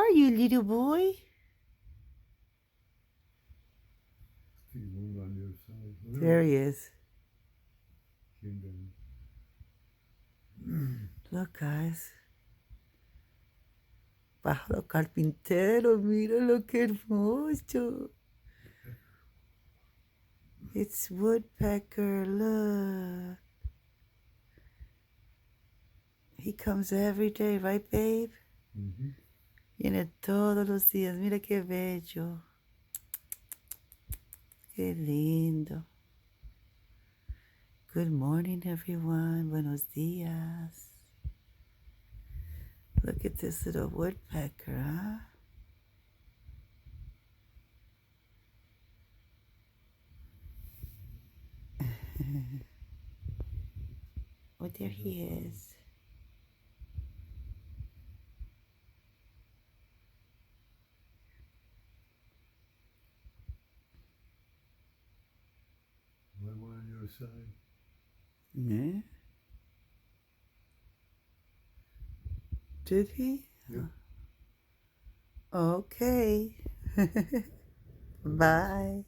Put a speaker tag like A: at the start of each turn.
A: are you, little boy?
B: He moved on the other side.
A: There he is.
B: Came down.
A: Look, guys. Pájaro carpintero, míralo qué hermoso. It's woodpecker, look. He comes every day, right, babe?
B: Mm-hmm.
A: Viene todos los días. Mira qué bello. Qué lindo. Good morning, everyone. Buenos dias. Look at this little woodpecker, huh? Oh, there he is.
B: Why one on the other side?
A: Yeah. Did he?
B: Yep.
A: Okay. Bye.